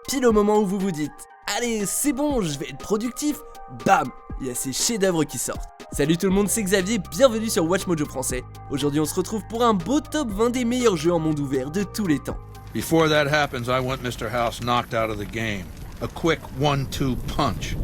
pile au moment où vous vous dites « Allez, c'est bon, je vais être productif », bam, il y a ces chefs-d'œuvre qui sortent. Salut tout le monde, c'est Xavier, bienvenue sur WatchMojo français. Aujourd'hui on se retrouve pour un beau top 20 des meilleurs jeux en monde ouvert de tous les temps. Before that happens, I want Mr. House knocked out of the game. A quick 1-2 punch,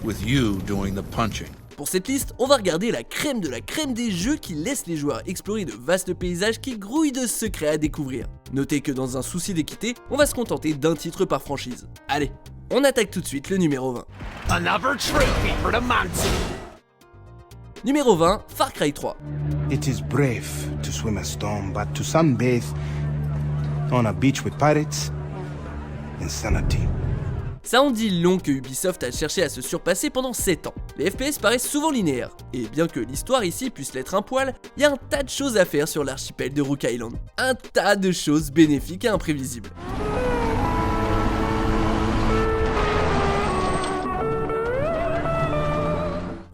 with you doing the punching. Pour cette liste, on va regarder la crème de la crème des jeux qui laissent les joueurs explorer de vastes paysages qui grouillent de secrets à découvrir. Notez que dans un souci d'équité, on va se contenter d'un titre par franchise. Allez, on attaque tout de suite le numéro 20. Another trophy for the Manson. Numéro 20, Far Cry 3. It is brave to swim a storm, but to sunbathe on a beach with pirates, insanity. Ça en dit long que Ubisoft a cherché à se surpasser pendant 7 ans. Les FPS paraissent souvent linéaires, et bien que l'histoire ici puisse l'être un poil, il y a un tas de choses à faire sur l'archipel de Rook Island. Un tas de choses bénéfiques et imprévisibles.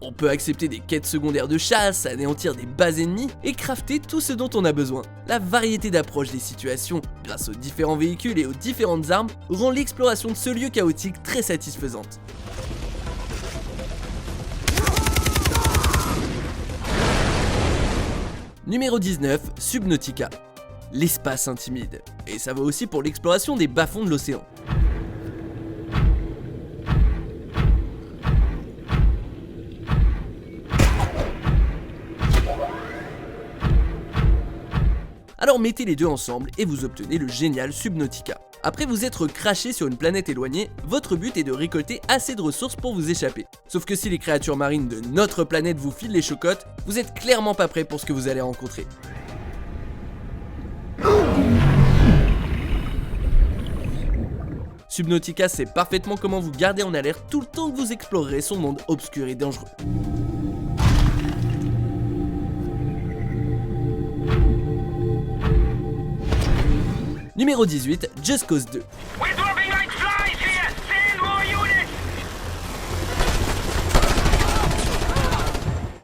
On peut accepter des quêtes secondaires de chasse, anéantir des bases ennemies et crafter tout ce dont on a besoin. La variété d'approche des situations, grâce aux différents véhicules et aux différentes armes, rend l'exploration de ce lieu chaotique très satisfaisante. Numéro 19, Subnautica. L'espace intimide. Et ça vaut aussi pour l'exploration des bas-fonds de l'océan. Alors mettez les deux ensemble et vous obtenez le génial Subnautica. Après vous être craché sur une planète éloignée, votre but est de récolter assez de ressources pour vous échapper. Sauf que si les créatures marines de notre planète vous filent les chocottes, vous êtes clairement pas prêt pour ce que vous allez rencontrer. Subnautica sait parfaitement comment vous garder en alerte tout le temps que vous explorerez son monde obscur et dangereux. Numéro 18, Just Cause 2.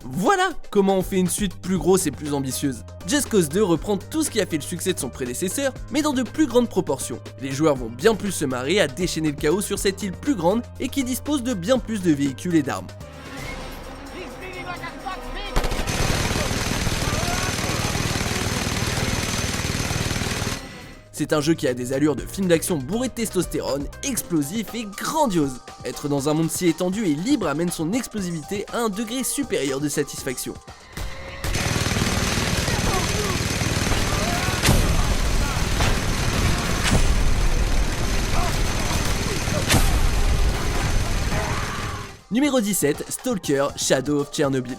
Voilà comment on fait une suite plus grosse et plus ambitieuse. Just Cause 2 reprend tout ce qui a fait le succès de son prédécesseur, mais dans de plus grandes proportions. Les joueurs vont bien plus se marrer à déchaîner le chaos sur cette île plus grande et qui dispose de bien plus de véhicules et d'armes. C'est un jeu qui a des allures de film d'action bourré de testostérone, explosif et grandiose. Être dans un monde si étendu et libre amène son explosivité à un degré supérieur de satisfaction. Numéro 17, Stalker Shadow of Chernobyl.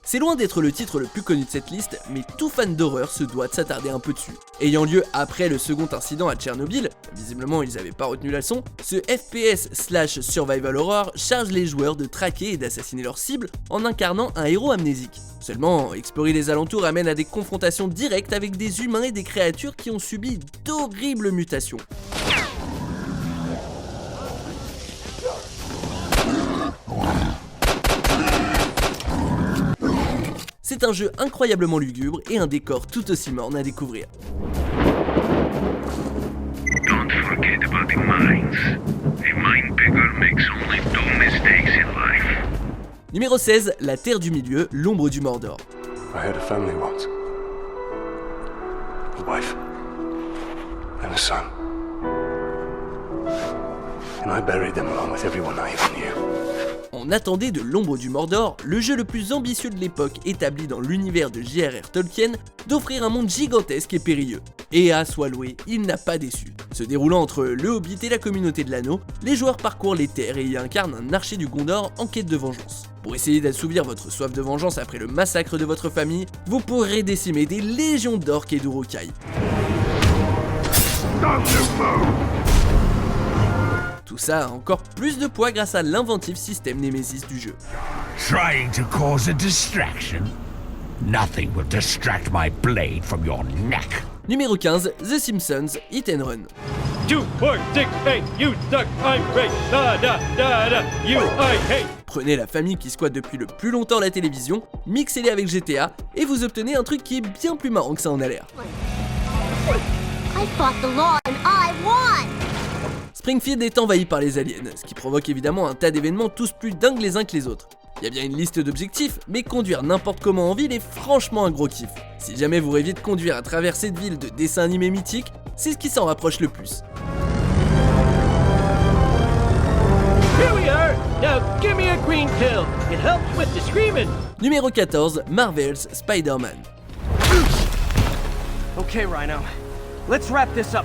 C'est loin d'être le titre le plus connu de cette liste, mais tout fan d'horreur se doit de s'attarder un peu dessus. Ayant lieu après le second incident à Tchernobyl, visiblement ils avaient pas retenu la leçon, ce FPS/ survival horror charge les joueurs de traquer et d'assassiner leurs cibles en incarnant un héros amnésique. Seulement, explorer les alentours amène à des confrontations directes avec des humains et des créatures qui ont subi d'horribles mutations. C'est un jeu incroyablement lugubre et un décor tout aussi morne à découvrir. Don't forget about the mines. A mine picker makes only 2 mistakes in life. Numéro 16, La Terre du Milieu, l'ombre du Mordor. I had a family once. A wife and a son. And I buried them along with everyone I ever knew. On attendait de l'ombre du Mordor, le jeu le plus ambitieux de l'époque établi dans l'univers de J.R.R. Tolkien, d'offrir un monde gigantesque et périlleux. Et à soit loué, il n'a pas déçu. Se déroulant entre le Hobbit et la communauté de l'anneau, les joueurs parcourent les terres et y incarnent un archer du Gondor en quête de vengeance. Pour essayer d'assouvir votre soif de vengeance après le massacre de votre famille, vous pourrez décimer des légions d'orques et d'urukai. Tout ça a encore plus de poids grâce à l'inventif système Nemesis du jeu. Trying to cause a distraction? Nothing will distract my blade from your neck. Numéro 15, The Simpsons Hit and Run. 2, 4, 6, 8, you suck, I'm great, da da da da, you I hate. Prenez la famille qui squatte depuis le plus longtemps la télévision, mixez-les avec GTA et vous obtenez un truc qui est bien plus marrant que ça en a l'air. I fought the law and I won! Springfield est envahi par les aliens, ce qui provoque évidemment un tas d'événements tous plus dingues les uns que les autres. Il y a bien une liste d'objectifs, mais conduire n'importe comment en ville est franchement un gros kiff. Si jamais vous rêviez de conduire à travers cette ville de dessins animés mythiques, c'est ce qui s'en rapproche le plus. Here we are! Now give me a green pill. It helps with the screaming. Numéro 14, Marvel's Spider-Man. Okay, Rhino. Let's wrap this up.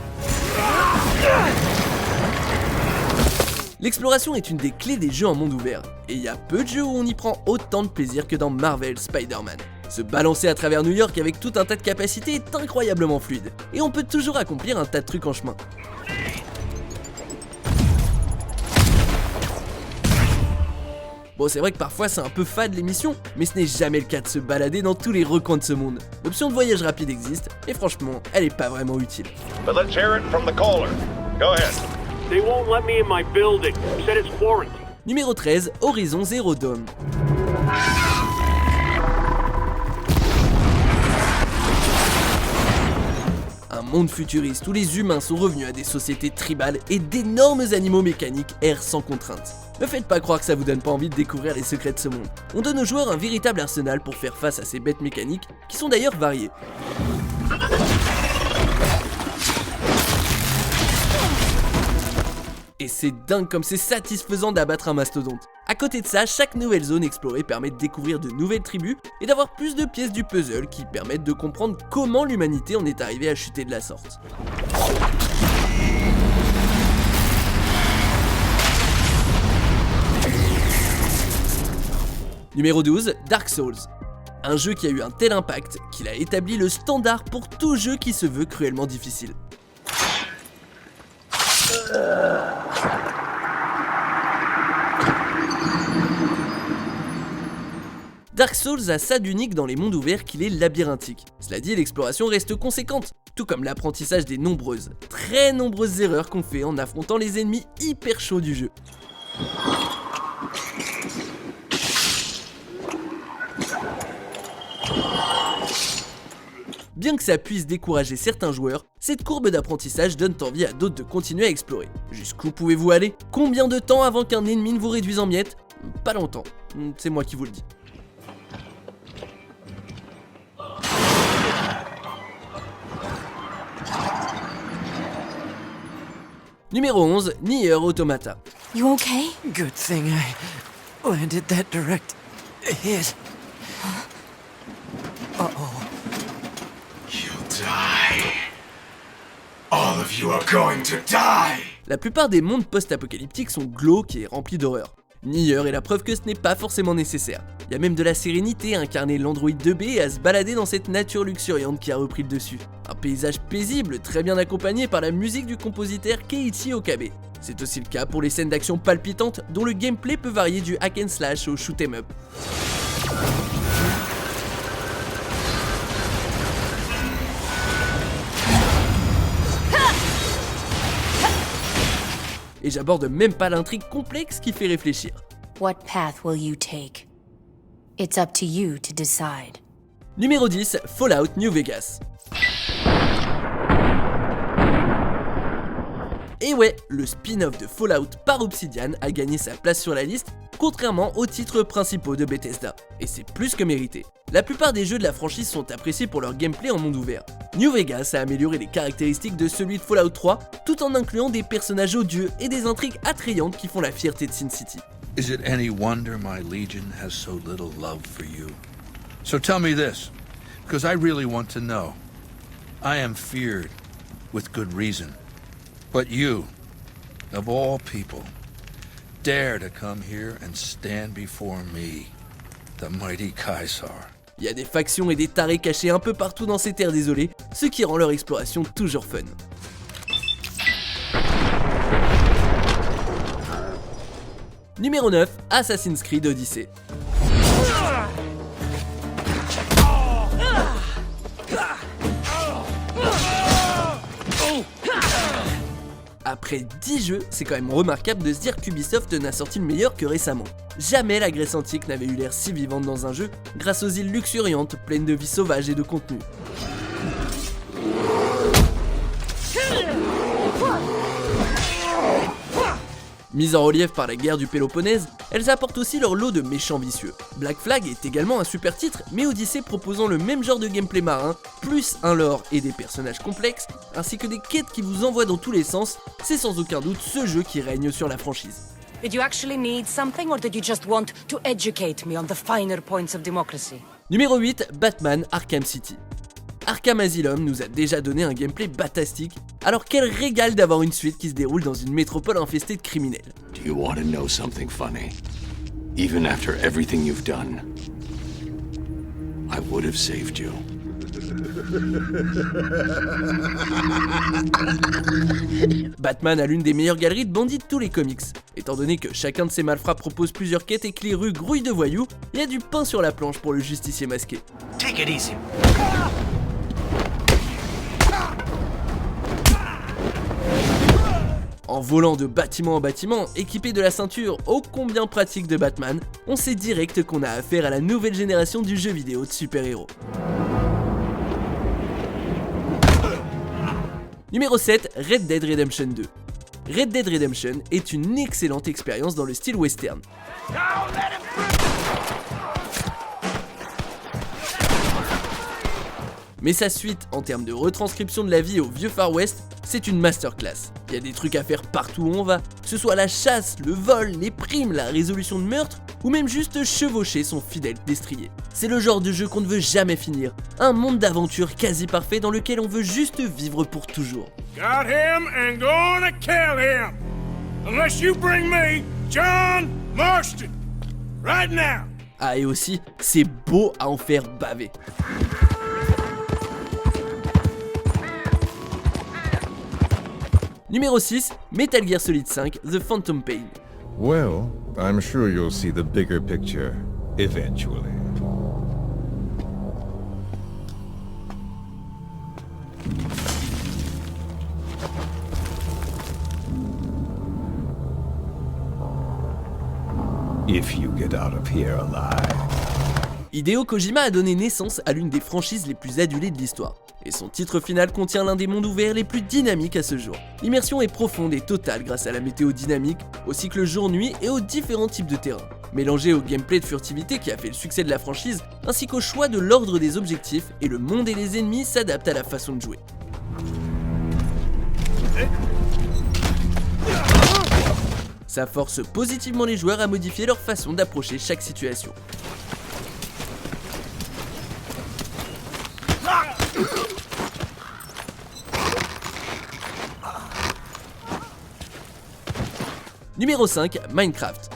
L'exploration est une des clés des jeux en monde ouvert, et il y a peu de jeux où on y prend autant de plaisir que dans Marvel's Spider-Man. Se balancer à travers New York avec tout un tas de capacités est incroyablement fluide, et on peut toujours accomplir un tas de trucs en chemin. Bon, c'est vrai que parfois c'est un peu fade l'émission, mais ce n'est jamais le cas de se balader dans tous les recoins de ce monde. L'option de voyage rapide existe, et franchement, elle est pas vraiment utile. But let's hear it from the caller. Go ahead. They won't let me in my building. Said it's quarantine. Numéro 13, Horizon Zero Dawn. Un monde futuriste où les humains sont revenus à des sociétés tribales et d'énormes animaux mécaniques errent sans contrainte. Ne faites pas croire que ça vous donne pas envie de découvrir les secrets de ce monde. On donne aux joueurs un véritable arsenal pour faire face à ces bêtes mécaniques, qui sont d'ailleurs variées. Et c'est dingue comme c'est satisfaisant d'abattre un mastodonte. À côté de ça, chaque nouvelle zone explorée permet de découvrir de nouvelles tribus et d'avoir plus de pièces du puzzle qui permettent de comprendre comment l'humanité en est arrivée à chuter de la sorte. Numéro 12, Dark Souls. Un jeu qui a eu un tel impact qu'il a établi le standard pour tout jeu qui se veut cruellement difficile. Dark Souls a ça d'unique dans les mondes ouverts qu'il est labyrinthique. Cela dit, l'exploration reste conséquente, tout comme l'apprentissage des nombreuses, très nombreuses erreurs qu'on fait en affrontant les ennemis hyper chauds du jeu. Bien que ça puisse décourager certains joueurs, cette courbe d'apprentissage donne envie à d'autres de continuer à explorer. Jusqu'où pouvez-vous aller? Combien de temps avant qu'un ennemi ne vous réduise en miettes? Pas longtemps, c'est moi qui vous le dis. Numéro 11, Nier Automata. You okay? Good thing I landed that direct hit. Uh-oh. You'll die. All of you are going to die. La plupart des mondes post-apocalyptiques sont glauques et remplis d'horreur. Nier est la preuve que ce n'est pas forcément nécessaire. Il y a même de la sérénité à incarner l'android 2B et à se balader dans cette nature luxuriante qui a repris le dessus. Un paysage paisible, très bien accompagné par la musique du compositeur Keiichi Okabe. C'est aussi le cas pour les scènes d'action palpitantes dont le gameplay peut varier du hack and slash au shoot 'em up. Et j'aborde même pas l'intrigue complexe qui fait réfléchir. What path will you take? It's up to you to decide. Numéro 10, Fallout New Vegas. Et ouais, le spin-off de Fallout par Obsidian a gagné sa place sur la liste, contrairement aux titres principaux de Bethesda. Et c'est plus que mérité. La plupart des jeux de la franchise sont appréciés pour leur gameplay en monde ouvert. New Vegas a amélioré les caractéristiques de celui de Fallout 3, tout en incluant des personnages odieux et des intrigues attrayantes qui font la fierté de Sin City. Is it any wonder my legion has so little love for you? So tell me this, because I really want to know. I am feared, with good reason. But you, of all people, dare to come here and stand before me, the mighty Caesar. Il y a des factions et des tarés cachés un peu partout dans ces terres désolées, ce qui rend leur exploration toujours fun. Numéro 9, Assassin's Creed Odyssey. Après Après 10 jeux, c'est quand même remarquable de se dire qu'Ubisoft n'a sorti le meilleur que récemment. Jamais la Grèce antique n'avait eu l'air si vivante dans un jeu, grâce aux îles luxuriantes, pleines de vie sauvage et de contenu. Mises en relief par la guerre du Péloponnèse, elles apportent aussi leur lot de méchants vicieux. Black Flag est également un super titre, mais Odyssey proposant le même genre de gameplay marin, plus un lore et des personnages complexes, ainsi que des quêtes qui vous envoient dans tous les sens, c'est sans aucun doute ce jeu qui règne sur la franchise. Did you actually need something or did you just want to educate me on the finer points of democracy? Numéro 8, Batman Arkham City. Arkham Asylum nous a déjà donné un gameplay batastique, alors quel régal d'avoir une suite qui se déroule dans une métropole infestée de criminels. Do you want to know something funny? Even after everything you've done, I would have saved you. Batman a l'une des meilleures galeries de bandits de tous les comics. Étant donné que chacun de ces malfrats propose plusieurs quêtes et que les rues grouillent de voyous, il y a du pain sur la planche pour le justicier masqué. Take it easy. En volant de bâtiment en bâtiment, équipé de la ceinture ô combien pratique de Batman, on sait direct qu'on a affaire à la nouvelle génération du jeu vidéo de super-héros. Numéro 7, Red Dead Redemption 2. Red Dead Redemption est une excellente expérience dans le style western. Mais sa suite, en termes de retranscription de la vie au vieux Far West, c'est une masterclass. Il y a des trucs à faire partout où on va, que ce soit la chasse, le vol, les primes, la résolution de meurtres, ou même juste chevaucher son fidèle destrier. C'est le genre de jeu qu'on ne veut jamais finir, un monde d'aventure quasi parfait dans lequel on veut juste vivre pour toujours. Got him and gonna kill him, unless you bring me John Marston, right now. Ah et aussi, c'est beau à en faire baver. Numéro 6, Metal Gear Solid 5, The Phantom Pain. Well, I'm sure you'll see the bigger picture eventually. If you get out of here alive. Hideo Kojima a donné naissance à l'une des franchises les plus adulées de l'histoire. Et son titre final contient l'un des mondes ouverts les plus dynamiques à ce jour. L'immersion est profonde et totale grâce à la météo dynamique, au cycle jour-nuit et aux différents types de terrains. Mélangé au gameplay de furtivité qui a fait le succès de la franchise, ainsi qu'au choix de l'ordre des objectifs, et le monde et les ennemis s'adaptent à la façon de jouer. Ça force positivement les joueurs à modifier leur façon d'approcher chaque situation. Numéro 5, Minecraft.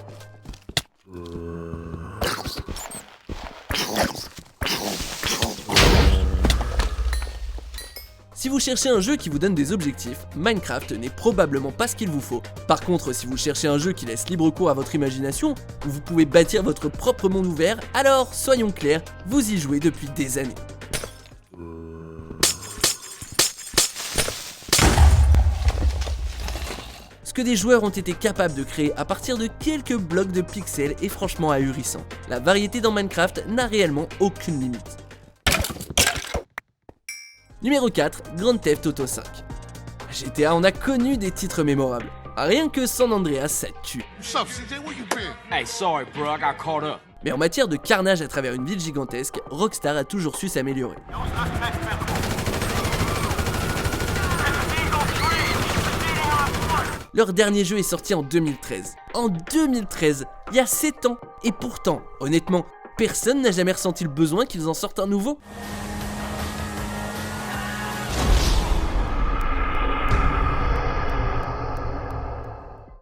Si vous cherchez un jeu qui vous donne des objectifs, Minecraft n'est probablement pas ce qu'il vous faut. Par contre, si vous cherchez un jeu qui laisse libre cours à votre imagination, où vous pouvez bâtir votre propre monde ouvert, alors, soyons clairs, vous y jouez depuis des années. Ce que des joueurs ont été capables de créer à partir de quelques blocs de pixels est franchement ahurissant. La variété dans Minecraft n'a réellement aucune limite. Numéro 4, Grand Theft Auto 5. GTA en a connu des titres mémorables. Rien que San Andreas, ça tue. Mais en matière de carnage à travers une ville gigantesque, Rockstar a toujours su s'améliorer. Leur dernier jeu est sorti en 2013. En 2013, il y a 7 ans. Et pourtant, honnêtement, personne n'a jamais ressenti le besoin qu'ils en sortent un nouveau.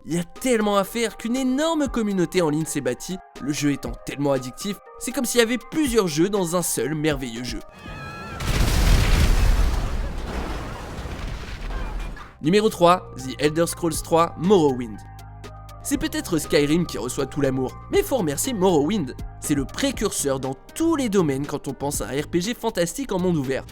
Il y a tellement à faire qu'une énorme communauté en ligne s'est bâtie, le jeu étant tellement addictif, c'est comme s'il y avait plusieurs jeux dans un seul merveilleux jeu. Numéro 3, The Elder Scrolls 3 Morrowind. C'est peut-être Skyrim qui reçoit tout l'amour, mais faut remercier Morrowind. C'est le précurseur dans tous les domaines quand on pense à un RPG fantastique en monde ouvert.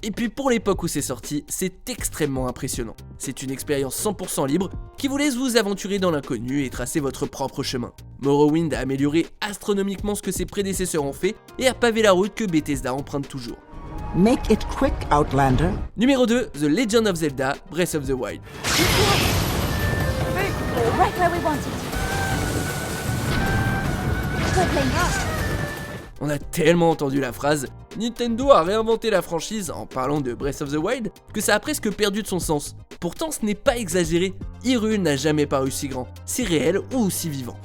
Et puis pour l'époque où c'est sorti, c'est extrêmement impressionnant. C'est une expérience 100% libre qui vous laisse vous aventurer dans l'inconnu et tracer votre propre chemin. Morrowind a amélioré astronomiquement ce que ses prédécesseurs ont fait et a pavé la route que Bethesda emprunte toujours. Make it quick, Outlander. Numéro 2, The Legend of Zelda Breath of the Wild. Right where we want it. Good playing. On a tellement entendu la phrase « Nintendo a réinventé la franchise » en parlant de Breath of the Wild que ça a presque perdu de son sens. Pourtant ce n'est pas exagéré, Hyrule n'a jamais paru si grand, si réel ou aussi vivant.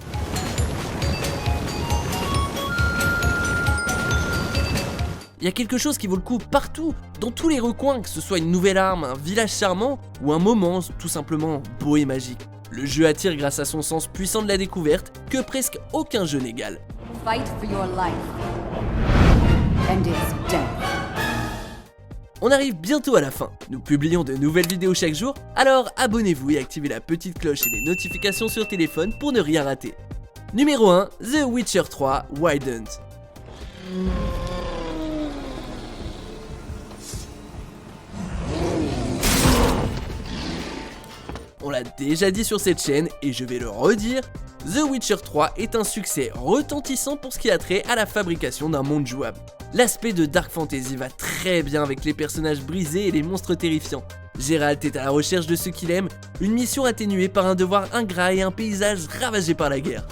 Il y a quelque chose qui vaut le coup partout, dans tous les recoins, que ce soit une nouvelle arme, un village charmant ou un moment tout simplement beau et magique. Le jeu attire grâce à son sens puissant de la découverte que presque aucun jeu n'égale. Fight for your life. And it's death. On arrive bientôt à la fin. Nous publions de nouvelles vidéos chaque jour, alors abonnez-vous et activez la petite cloche et les notifications sur téléphone pour ne rien rater. Numéro 1, The Witcher 3 Wild Hunt. On l'a déjà dit sur cette chaîne et je vais le redire, The Witcher 3 est un succès retentissant pour ce qui a trait à la fabrication d'un monde jouable. L'aspect de Dark Fantasy va très bien avec les personnages brisés et les monstres terrifiants. Geralt est à la recherche de ce qu'il aime, une mission atténuée par un devoir ingrat et un paysage ravagé par la guerre.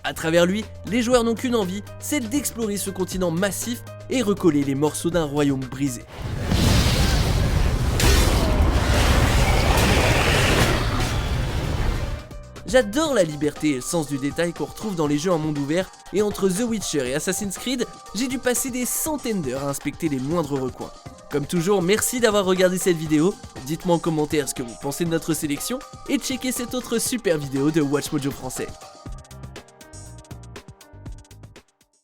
À travers lui, les joueurs n'ont qu'une envie, celle d'explorer ce continent massif et recoller les morceaux d'un royaume brisé. J'adore la liberté et le sens du détail qu'on retrouve dans les jeux en monde ouvert, et entre The Witcher et Assassin's Creed, j'ai dû passer des centaines d'heures à inspecter les moindres recoins. Comme toujours, merci d'avoir regardé cette vidéo, dites-moi en commentaire ce que vous pensez de notre sélection, et checkez cette autre super vidéo de Watch Mojo français.